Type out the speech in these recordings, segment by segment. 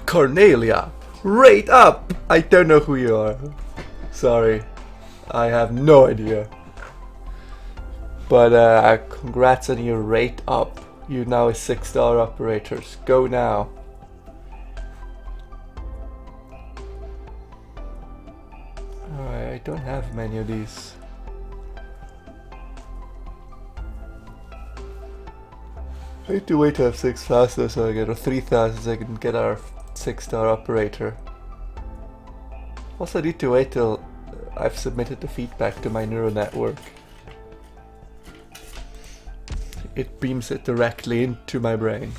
Cornelia, rate up! I don't know who you are. Sorry, I have no idea. But congrats on your rate up. You're now a 6-star operators. Go now. Alright, I don't have many of these. I need to wait to have 6,000 so I get, or 3,000 so I can get our 6-star operator. Also, I need to wait till I've submitted the feedback to my neural network. It beams it directly into my brain.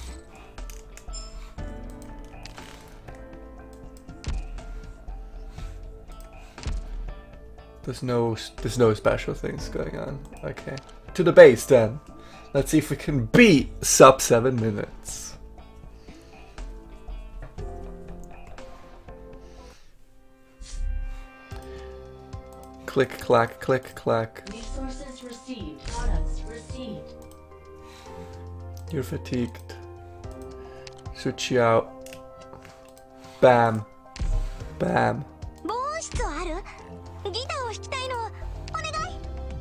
There's no special things going on. Okay. To the base then. Let's see if we can beat sub 7 minutes. Click, clack, click, clack. Resources received. Products received. You're fatigued. Switch you out. Bam. Bam.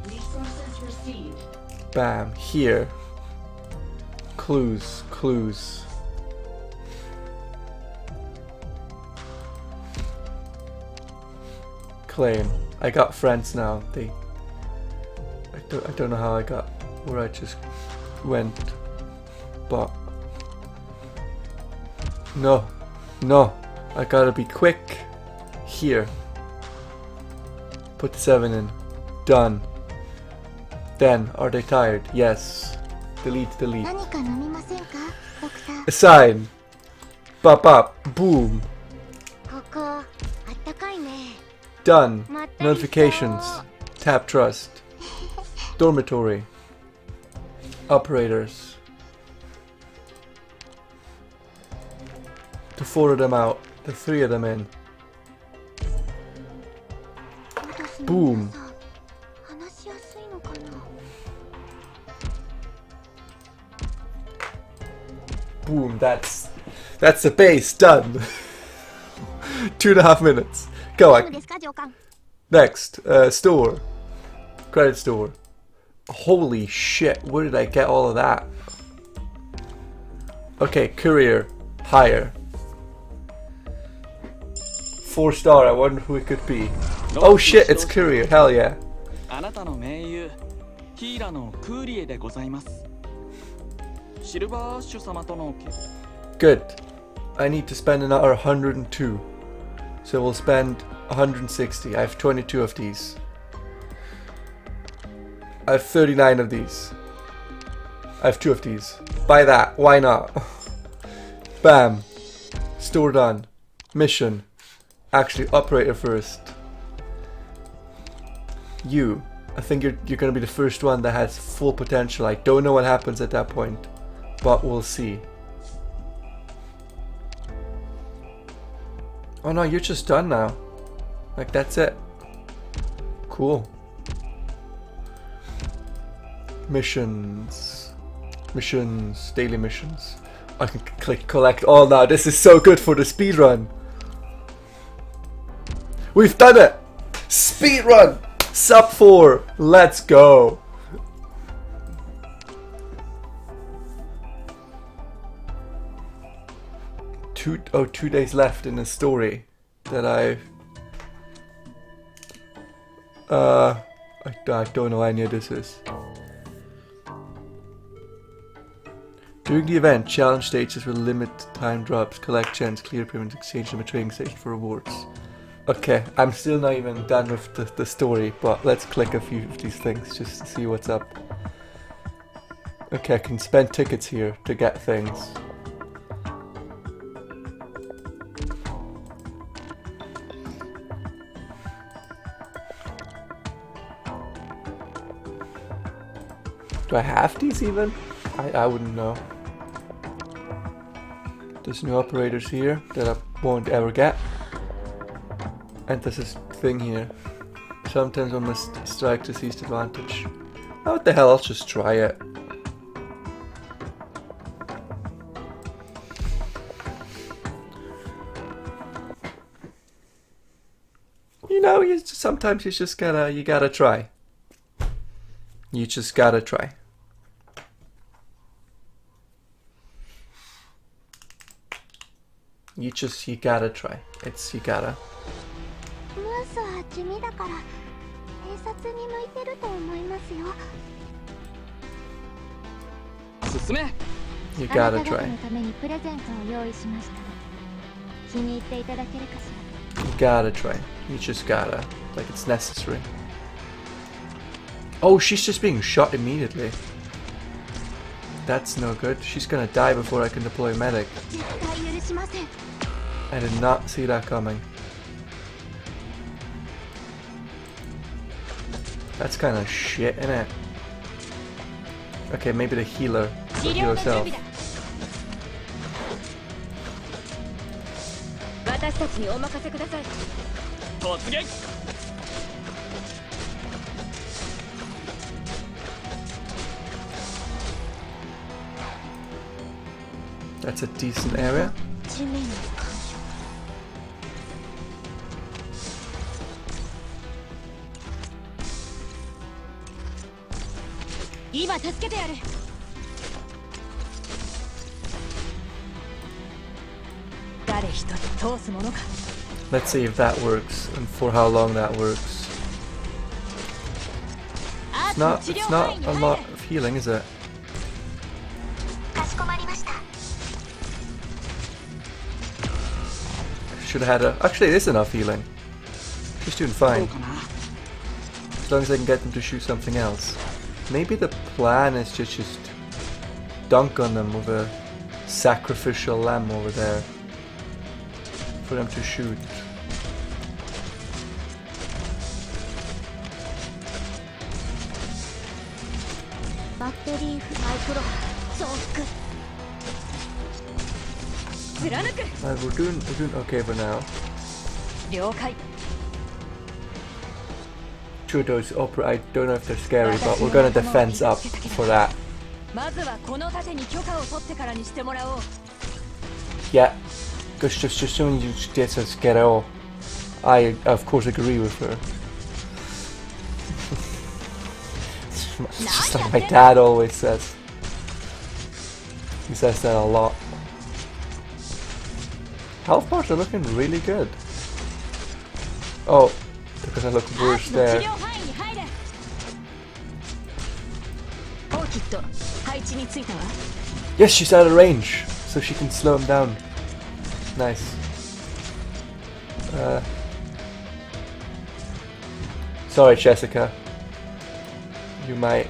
Resources received. Bam. Here. Clues. Clues. Claim. I got friends now. I don't know how I got where I just went. But no, I gotta be quick. Here, put the 7 in. Done. Then, are they tired? Yes. Delete. Assign. Pop. Boom. Done. Notifications. Tap trust. Dormitory. Operators. To 4 of them out, the 3 of them in. Boom. Boom, that's the base, done. 2.5 minutes. Go on. Next, store. Credit store. Holy shit, where did I get all of that? Okay, courier. Hire. 4-star, I wonder who it could be. Oh shit, it's courier, hell yeah. Good. I need to spend another 102. So we'll spend 160. I have 22 of these. I have 39 of these. I have 2 of these. Buy that, why not? Bam. Store done. Mission. Actually, operator first. You. I think you're gonna be the first one that has full potential. I don't know what happens at that point, but we'll see. Oh no, you're just done now. Like, that's it. Cool. Missions. Daily missions. I can click collect all now. This is so good for the speed run. We've done it! Speed run! Sub 4. Let's go. Two days left in the story that I don't know any of this is. During the event, challenge stages will limit time drops, collect gems, clear payments, exchange them at trading station for rewards. Okay, I'm still not even done with the story, but let's click a few of these things just to see what's up. Okay, I can spend tickets here to get things. Do I have these even? I wouldn't know. There's new operators here that I won't ever get. And there's this thing here. Sometimes one must strike to seize advantage. Oh, what the hell, I'll just try it. you know, sometimes you just gotta try. You just gotta try. You gotta try. You gotta. ムースは地味だから偵察に向いてると思いますよ。進め。 You あな gotta た方 try. のためにプレゼントを用意しました。気に入っていただけるかし You gotta try. You just gotta. Like it's necessary. Oh, she's just being shot immediately. That's no good. She's gonna die before I can deploy medic. 絶対許しません。 I did not see that coming. That's kind of shit, isn't it? Okay, maybe the healer. 治 Heal 療の準 yourself. 備だ。私たちにお任せください。突撃。 That's a decent area. 地面に干渉。今助けてやる。誰一人通すものか。 Let's see if that works and for how long that works. アー It's ツの not. 治 It's 療 not 範囲に a 入 lot れ。 of healing, is it? かしこまりました。 Should have had a. Actually, it is enough healing. She's doing どう fine かな。 as long as I can get them to shoot something else. Maybe the plan is to just dunk on them with a sacrificial lamb over there for them to shoot. バッテリーフマイクロ増幅。貫く。 We're doing okay for now. 了解。 True, those I don't know if they're scary, but we're gonna defense up for that. まずはこの盾に許可を取ってからにしてもらおう。 Yeah, because just as soon as you get us get all, I of course agree with her. It's just like my dad always says. He says that a lot. Health bars are looking really good. Oh, because I look アー worse ツの治 there. 療範囲に入れ。オーキッド配置についたわ。 Yes, she's out of range, so she can slow him down. Nice. Sorry, Jessica. You might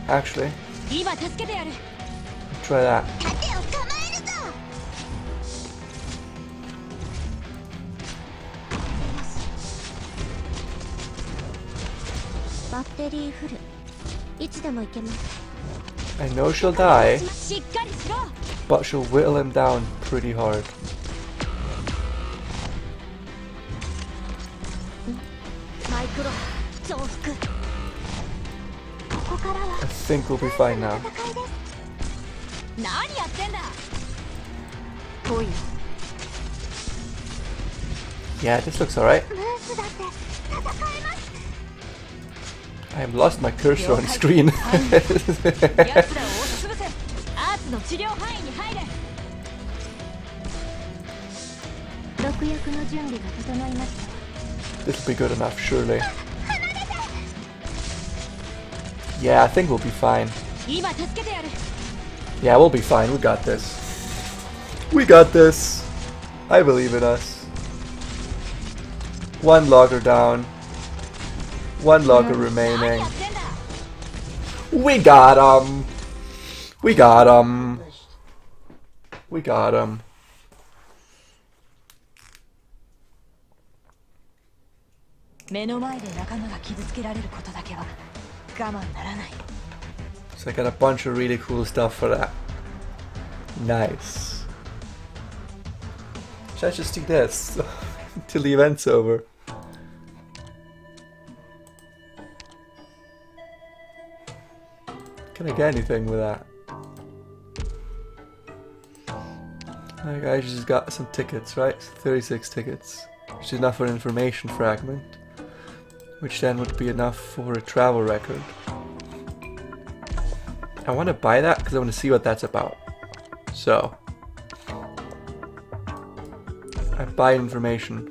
actually 今助けてやる。 try that. 盾を構えるぞ。バッテリーフル。いつでも行けます。 I know she'll die, しっかりしろ。 but she'll whittle him down pretty hard. マイクロ増幅。ここからは I think we'll be fine now. 戦いです。何やってんだ。来いよ。 Yeah, this looks alright. ムースだって戦えます。 I have lost my cursor on screen. 奴らを押し潰せ。アーツの治療範囲に入れ。毒薬の準備が整いました。 This'll be good enough, surely. Yeah, I think we'll be fine. 今助けてやる。 Yeah, we'll be fine. We got this. We got this. I believe in us. One logger down. One logger 何 remaining. やってんだ。 We got him. We got him. We got him. 目の前で仲間が傷つけられることだけは我慢ならない。 So I got a bunch of really cool stuff for that. Nice. Should I just do this till the event's over? Can I get anything with that? Alright guys, just got some tickets, right? 36 tickets. Which is enough for an information fragment. which then would be enough for a travel record. I want to buy that because I want to see what that's about. So, I buy information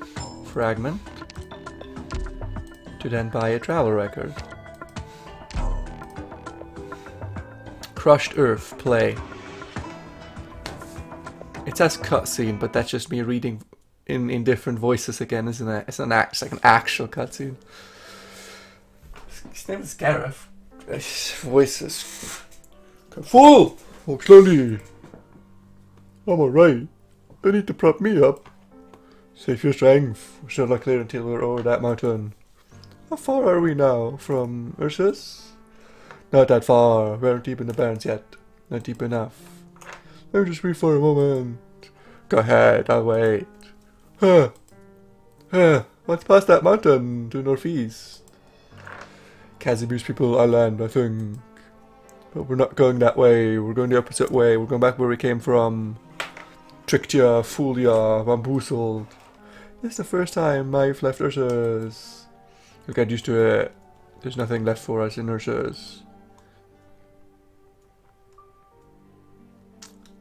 fragment to then buy a travel record. Crushed Earth, play. It says cutscene, but that's just me reading in different voices again, isn't it? It's like an actual cutscene. His name is Gareth. Voices. Careful! Walk slowly. I'm alright. They need to prop me up. Save your strength. We shall not clear until we're over that mountain. How far are we now from Ursus? Not that far. We aren't deep in the barrens yet. Not deep enough. Let me just breathe for a moment. Go ahead, I'll wait. What's past that mountain to northeast? Casimir's people island, I think. But we're not going that way. We're going the opposite way. We're going back where we came from. Tricked ya, fooled ya, bamboozled. This is the first time I've left Ursus. You'll get used to it. There's nothing left for us in Ursus.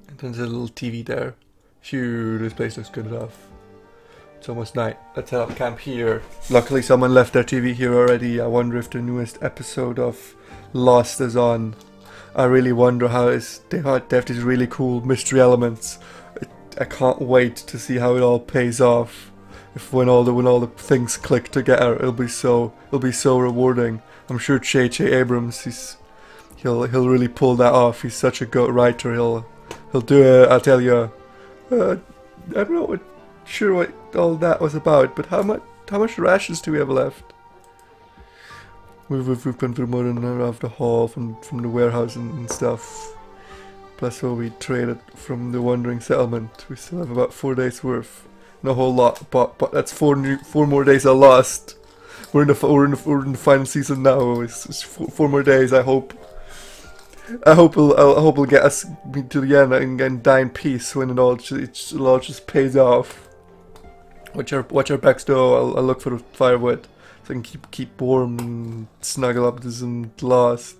And there's a little TV there. Phew, this place looks good enough. It's almost night. Let's set up camp here. Luckily someone left their TV here already. I wonder if the newest episode of Lost is on. I really wonder how they have these really cool mystery elements. I can't wait to see how it all pays off. When all the things click together, it'll be so rewarding. I'm sure J.J. Abrams, he'll really pull that off. He's such a good writer. He'll do it. I'll tell you. I'm not sure what all that was about, but how much rations do we have left? We've gone through more than enough the haul from the warehouse and stuff. Plus what we traded from the wandering settlement. We still have about 4 days worth. Not a whole lot, but that's four more days are lost. We're in the final season now. It's 4 more days. I hope it'll get us to the end and die in peace when it all just pays off. Watch our backs though. I'll look for the firewood so I can keep warm and snuggle up this and lost.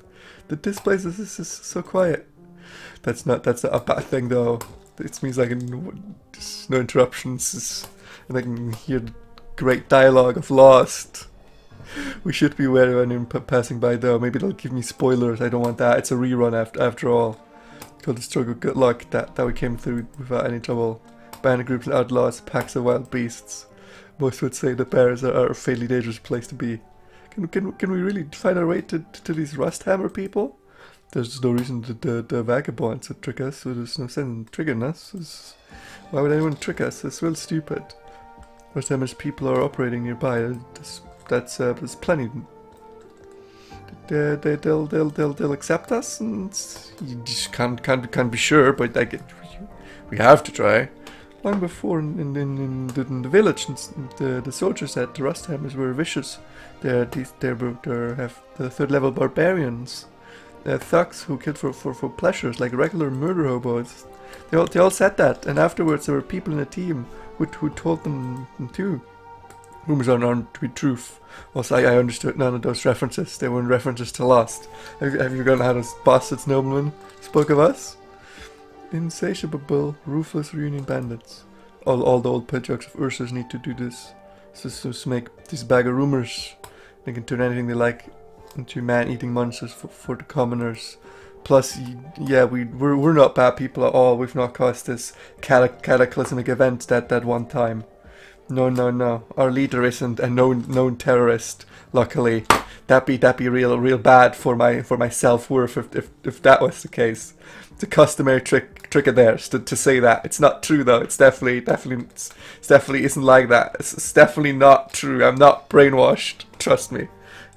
This place is so quiet. That's not a bad thing though. It means there's no interruptions and I can hear the great dialogue of Lost. We should be wary when you're passing by though. Maybe they'll give me spoilers. I don't want that. It's a rerun after all. Called the struggle. Good luck that we came through without any trouble. Bandit groups and outlaws, packs of wild beasts. Most would say the bears are a fairly dangerous place to be. Can we really find our way to these Rusthammer people? There's no reason the vagabonds would trick us, so there's no sense in triggering us. Why would anyone trick us? It's real stupid. Rusthammer's people are operating nearby. There's plenty. They'll accept us, and you just can't be sure. But we have to try. Long before in the village, the soldiers at the Rusthammers were vicious. They have the 3rd level barbarians. Thugs who killed for pleasures, like regular murder hobos. They all said that, and afterwards there were people in the team who told them too. Rumors aren't to be truth. Also, I understood none of those references. They weren't references to Lost. Have you forgotten how those bastards noblemen spoke of us? Insatiable, ruthless reunion bandits. All the old patriarchs of Ursus need to do this. So make this bag of rumors. They can turn anything they like into man-eating monsters for the commoners. Plus, yeah, we're not bad people at all. We've not caused this cataclysmic event that one time. No. Our leader isn't a known terrorist. Luckily, that'd be real bad for my self-worth if that was the case. It's a customary trick of theirs to say that. It's not true though. It's definitely isn't like that. It's definitely not true. I'm not brainwashed. Trust me.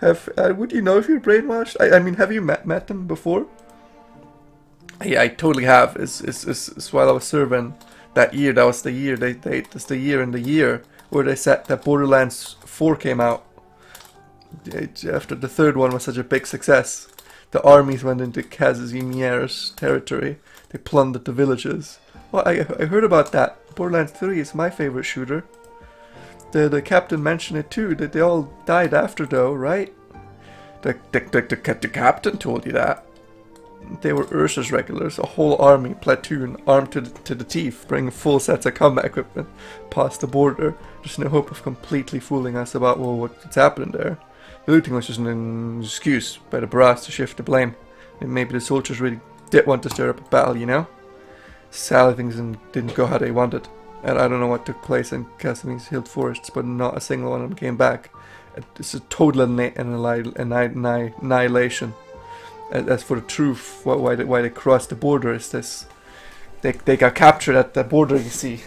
Would you know if you're brainwashed? I mean, have you met them before? Yeah, I totally have. It's while I was serving that year. That was the year that's the year in the year where they said that Borderlands 4 came out. After the 3rd one was such a big success, the armies went into Casimir's territory. They plundered the villages. Well, I heard about that. Borderlands 3 is my favorite shooter. the captain mentioned it too, that they all died after though, right? The captain told you that. They were Ursa's regulars, a whole army, platoon, armed to the teeth, bringing full sets of combat equipment past the border. There's no hope of completely fooling us about what's happening there. The looting was just an excuse by the brass to shift the blame. And maybe the soldiers really did want to stir up a battle, you know? Sadly, things didn't go how they wanted. And I don't know what took place in Casimir's Hilt Forests, but not a single one of them came back. It's a total annihilation. As for the truth, why they crossed the border is this. They got captured at the border, you see.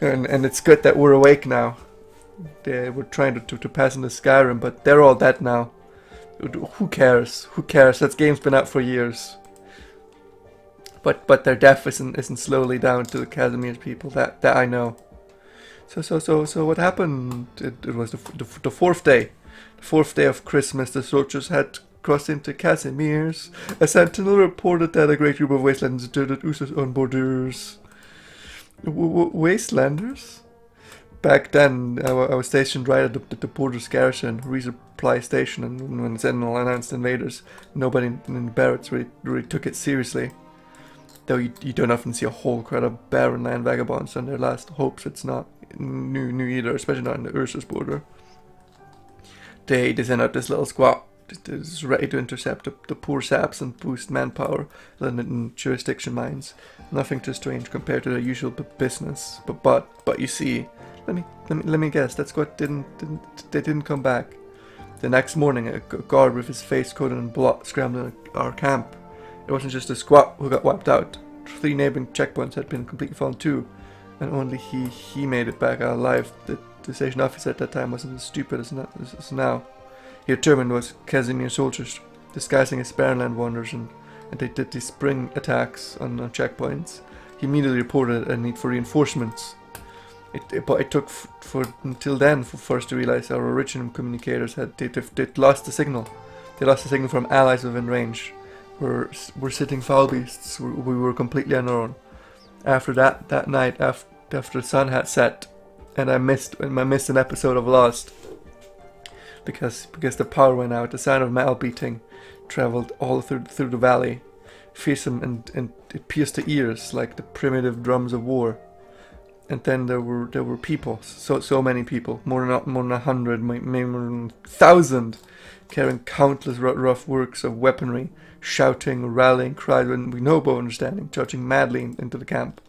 And it's good that we're awake now. They were trying to pass into Skyrim, but they're all dead now. Who cares? Who cares? That game's been out for years. But their death isn't slowly down to the Casimir's people. That I know. So what happened? It was the fourth day. The fourth day of Christmas. The soldiers had crossed into Casimir's. A sentinel reported that a great group of wastelanders deserted Ursa's own borders. Wastelanders? Back then, I was stationed right at the border's garrison, resupply station, and when the sentinel announced invaders, nobody in the barracks really took it seriously. Though you don't often see a whole crowd of barren land vagabonds on their last hopes. It's not new either, especially not in the Ursa's border. They sent out this little squad. Is ready to intercept the poor saps and boost manpower in jurisdiction mines. Nothing too strange compared to their usual business. But you see, let me guess. That's what they didn't come back. The next morning, a guard with his face coated in blood scrambled our camp. It wasn't just a squad who got wiped out. 3 neighboring checkpoints had been completely fallen too, and only he made it back alive. The station officer at that time wasn't as stupid as now. He determined it was Casimir soldiers, disguising as Barrenland wanderers, and they did these spring attacks on checkpoints. He immediately reported a need for reinforcements. But it took until then for us to realize our original communicators they'd lost the signal. They lost the signal from allies within range. We're sitting foul beasts. We were completely on our own. After that night, after the sun had set, and I missed an episode of Lost. Because the power went out, the sound of metal beating traveled all through the valley, fearsome and it pierced the ears like the primitive drums of war. And then there were people, so many people, more than 100, maybe more than 1,000, carrying countless rough works of weaponry, shouting, rallying cries with no above understanding, charging madly into the camp.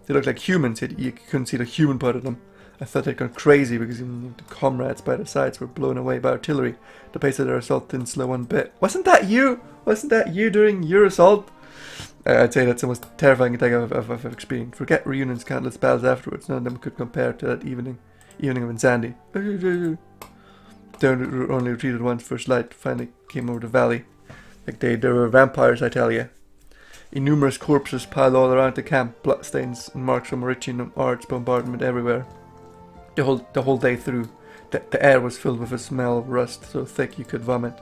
They looked like humans, you couldn't see the human part of them. I thought they'd gone crazy because the comrades by their sides were blown away by artillery. The pace of their assault didn't slow one bit. Wasn't that you? Wasn't that you during your assault? I'd say that's the most terrifying thing I've experienced. Forget reunions, countless battles afterwards. None of them could compare to that evening of insanity. They only retreated once. First light finally came over the valley. Like they were vampires, I tell you. Innumerous corpses piled all around the camp, bloodstains and marks from Orichin arts bombardment everywhere. The whole day through, the air was filled with a smell of rust so thick you could vomit.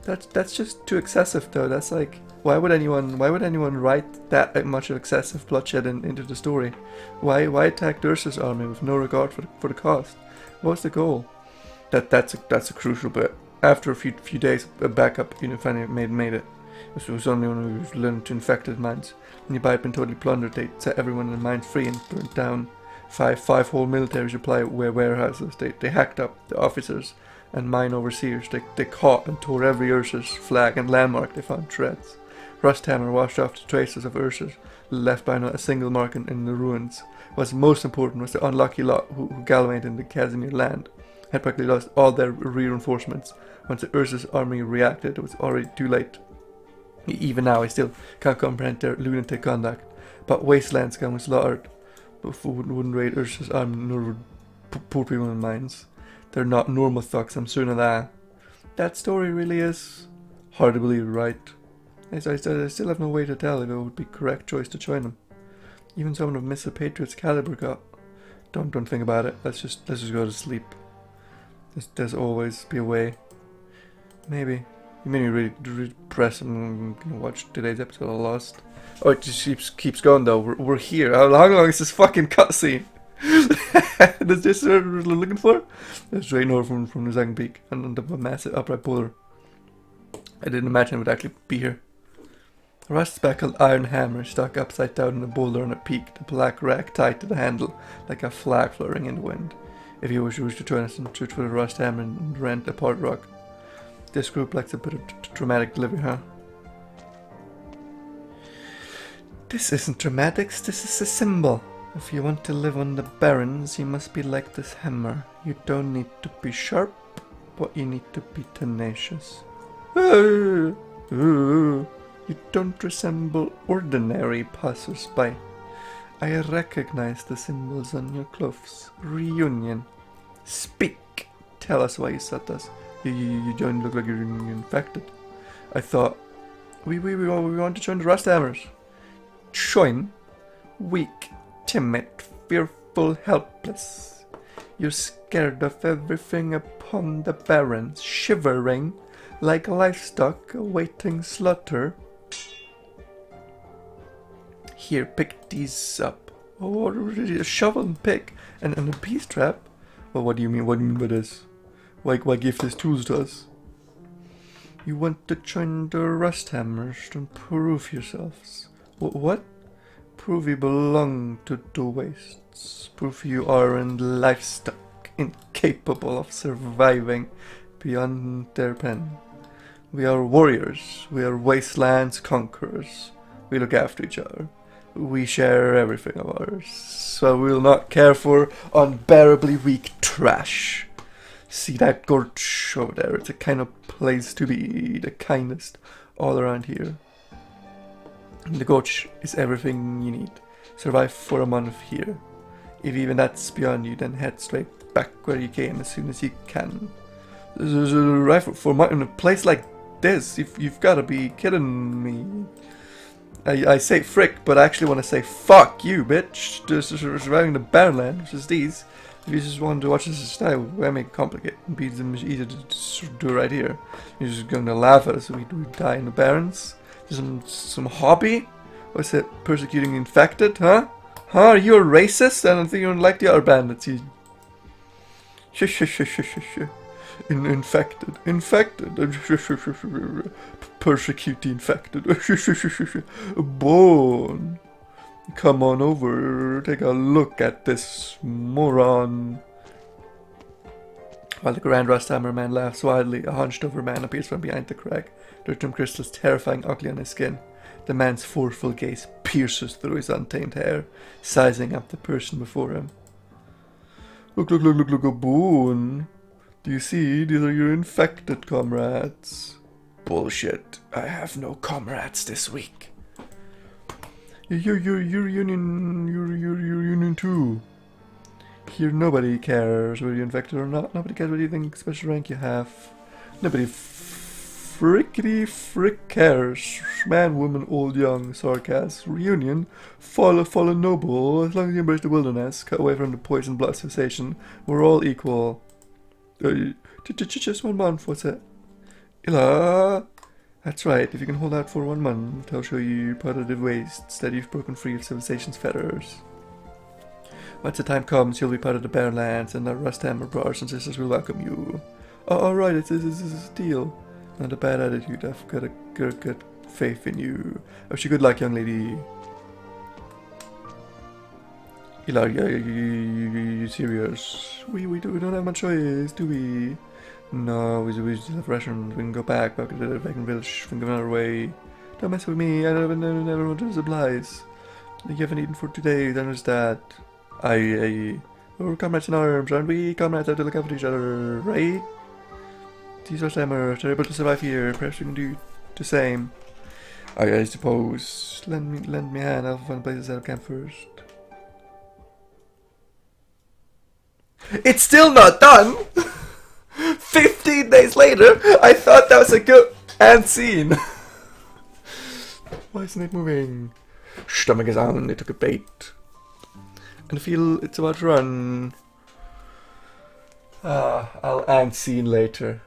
That's just too excessive, though. That's like, why would anyone write that much of excessive bloodshed into the story? Why attack Ursa's army with no regard for the cost? What's the goal? That's a crucial bit. After a few days, a backup unit finally made it. It was only when we learned to infected mines. Nearby had been totally plundered. They set everyone in the mines free and burnt down five whole military supply warehouses. They hacked up the officers and mine overseers. They caught and tore every Ursa's flag and landmark they found shreds. Rusthammer washed off the traces of Ursa's, left by not a single mark in the ruins. What's most important was the unlucky lot who gallivanted in the Casimir land. Had practically lost all their reinforcements. Once the Ursa's army reacted, it was already too late. Even now, I still can't comprehend their lunatic conduct. But wasteland scum was slaughtered. But wouldn't raid Ursa's army nor would poor people in mines. They're not normal thugs, I'm certain of that. That story really is hard to believe, right? I still have no way to tell if it would be correct choice to join them. Even someone of Mr. Patriot's caliber got. Don't think about it. Let's just go to sleep. There's always be a way. Maybe. You made me really depressed and watch today's episode of Lost. Oh, it just keeps going though. We're here. How long is this fucking cutscene? Is this what we're looking for? It's straight north from the second peak and on top of a massive upright boulder. I didn't imagine it would actually be here. A rust-speckled iron hammer stuck upside down in a boulder on a peak, the black rack tied to the handle, like a flag fluttering in the wind. If you wish to join us in church with a rust hammer and rent a part rock. This group likes a bit of dramatic delivery, huh? This isn't dramatics, this is a symbol. If you want to live on the barrens, you must be like this hammer. You don't need to be sharp, but you need to be tenacious. You don't resemble ordinary passers-by. I recognize the symbols on your clothes. Reunion. Speak. Tell us why you said this. You don't look like you're infected. I thought, we want to join the Rust Hammers. Join? Weak, timid, fearful, helpless. You're scared of everything upon the barrens, shivering like livestock awaiting slaughter. Here, pick these up. Oh, a shovel and pick, and a beast trap. Well, what do you mean? What do you mean by this? Why give these tools to us? You want to join the Rust Hammers to prove yourselves. What? Prove you belong to the wastes. Prove you aren't livestock, incapable of surviving beyond their pen. We are warriors. We are wastelands conquerors. We look after each other. We share everything of ours. So we will not care for unbearably weak trash. See that gorge over there? It's a kind of place to be. The kindest all around here. The gorge is everything you need. Survive for a month here. If even that's beyond you, then head straight back where you came as soon as you can. There's a rifle for in a place like this. You've got to be kidding me. I say frick, but I actually want to say fuck you, bitch. This is surviving the Barrenland, which is these. If you just want to watch this style, why make it complicated? It'd be easier to do right here. You're just going to laugh at us if we die in the Barrens. Some hobby? What's it? Persecuting infected? Huh? Are you a racist? I don't think you don't like the other bandits. You... Infected. Persecute the infected. Bone. Come on over. Take a look at this moron. While the Grand Rust Hammer man laughs wildly, a hunched over man appears from behind the crag. There are some crystals terrifying ugly on his skin. The man's forceful gaze pierces through his untamed hair, sizing up the person before him. Look, a bone. Do you see? These are your infected comrades. Bullshit. I have no comrades this week. You're union too. Here nobody cares whether you're infected or not. Nobody cares what you think special rank you have. Nobody frickety frick cares. Man, woman, old, young, sarcasm, reunion, fallen noble. As long as you embrace the wilderness, cut away from the poison blood cessation, we're all equal. Just 1 month, what's it? Ila. That's right, if you can hold out for 1 month, I'll show you part of the wastes that you've broken free of civilization's fetters. Once the time comes, you'll be part of the Barrenlands, and the Rust Hammer brothers and sisters will welcome you. Oh, alright, it's a deal. Not a bad attitude, I've got a good faith in you. I wish you good luck, young lady. Ilaria, you serious? We don't have much choice, do we? No, we still have rations. We can go back to the vacant village. We can go another way. Don't mess with me. I never want to supplies. You haven't eaten for 2 days. I noticed that. We're comrades in arms, aren't we? Comrades have to look after each other, right? These are Sammers. They're able to survive here. Perhaps we can do the same. I suppose. Lend me a hand. I'll find a place to set up camp first. It's still not done! 15 days later, I thought that was a good end scene. Why isn't it moving? Stomach is on, they took a bait. And I feel it's about to run. I'll end scene later.